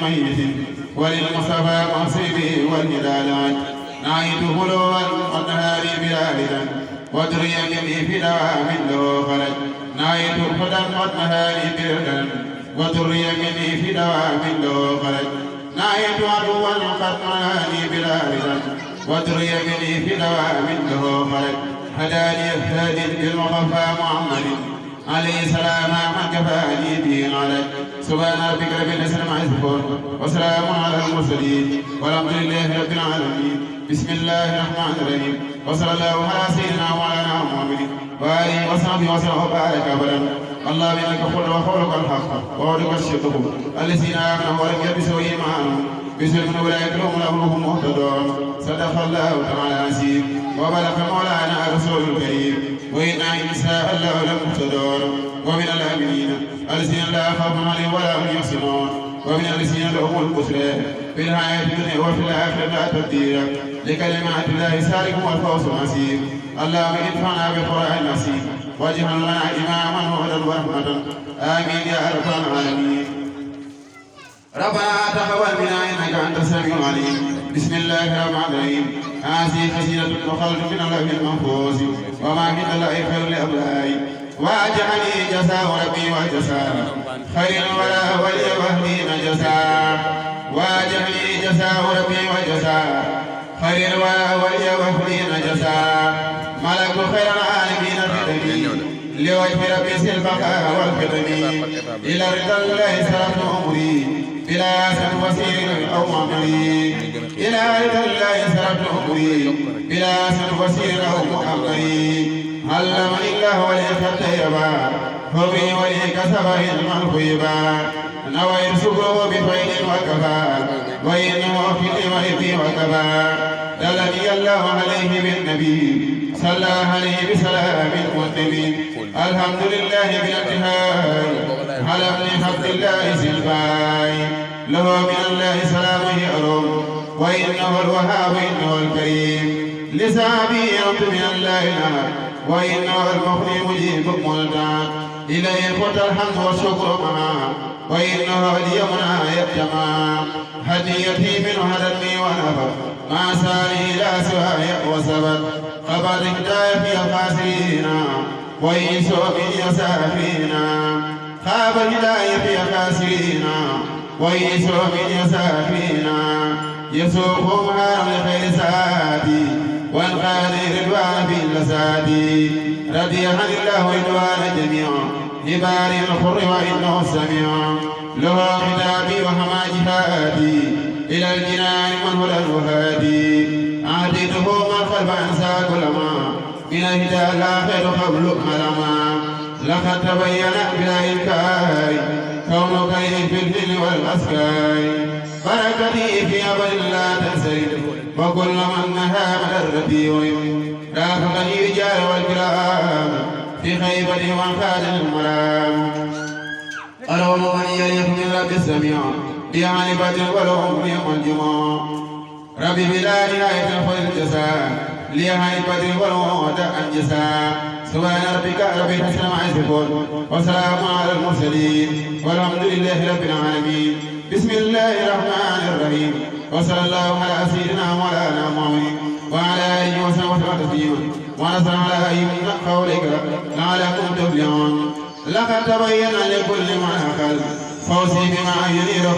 ميت وللمصطفى مصيبي والهلالات نعيت هلوا والنهار بلاردا ودري مني في دوام له خرج نعيت هدى والنهار بردا ودري مني في دوام له خرج نعيت عدوا قد مناني بلاردا ودري مني في دوام له خرج هداني الهادي بالمصطفى محمد عليه السلام من كفاني به عليك سبحان ربك رب العزة عما يصفون وسلام على المرسلين والحمد لله رب العالمين بسم الله الرحمن الرحيم وصلى الله على سيدنا وعلى محمد وآله وصحبه وسلم وبارك أبدا اللهم إنك خلق وخلق الحق وخلق الشرك الذين آمنوا ولم يلبسوا إيمانهم بسم أولئك هم مهتدون صدق الله تعالى العظيم وبلغ مولانا رسول الكريم وإنا إن شاء الله لمهتدون ومن الآمنين الذين لا خوف عليهم ولا هم يحزنون ومن الذين لهم البشرى في الحياة الدنيا وفي الآخرة لا تبديل لكلمات الله سالك والفوز العظيم اللهم ادفعنا بالقرآن العظيم واجعل لنا إماما وهدى ورحمة آمين يا رب العالمين ربنا تقبل منا إنك أنت السميع العليم بسم الله الرحمن الرحيم هذه خزينة وخلق من اللوح المحفوظ وما من الله خير لأبنائي واجعلني جزاء ربي وجزاء خير ولا ولي وهدين جزاء واجعلني جزاء ربي وجزاء خير ولا ولي وهدين جزاء ملك خير العالمين خدمي لوجه ربي البقاء والخدم إلى رضا الله سلام أمري بلا سن وسير أو عمري إلى رضا الله سلام أمري بلا سن وسير أو محمري علمني الله ولي كتيبا هوي ولي كسب علما الغيبا نويت سكره بخير وكفى وإنه في وإثي وكفى دلني الله عليه بالنبي صلى عليه بسلام المنتمي الحمد لله بالانتهاء على ابن عبد الله سلفاي له من الله سلامه أرم وإنه الوهاب إنه الكريم لسابي رب من الله نار وإنه المغني مجيب ملدان إليه قد الحمد والشكر معا وإنه اليمنى يتما هديتي من هدني ونفر ما سالي لا سواي وسبب قبل هداية في الخاسرين ويسوع من يسافينا خاب الهداية في الخاسرين ويسوع من يسافينا يسوقهم هارم لخير سادي والقادر رضوان في اللسادي رضي عن الله رضوان جميعا لباري الحر وإنه السميع له خطابي وحما جهادي إلى الجنان من هدى الوهادي أعطيته من خلف أنسى كل ما من الهدى الآخر قبل ملما لقد تبين بلا إنكار كونك في الفيل والأسكار بركتي في أبد لا تنسي وكل من نهى من الربيع رافقني رجال والكرام في خيبة وانخاد المرام أروم من يليق من رب السميع بعنبة ولهم يوم الجمعة ربي بلا نهاية الخير الجزاء لعنبة ولهم وداء الجزاء سبحان ربك رب العزة عما يصفون وسلام على المرسلين والحمد لله رب العالمين بسم الله الرحمن الرحيم وصلى الله على سيدنا مولانا محمد وعلى آله وسلم تسليما ونصر على أيمن قولك لعلكم تفلحون لقد تبين لكل من أخذ فوزي بما يريد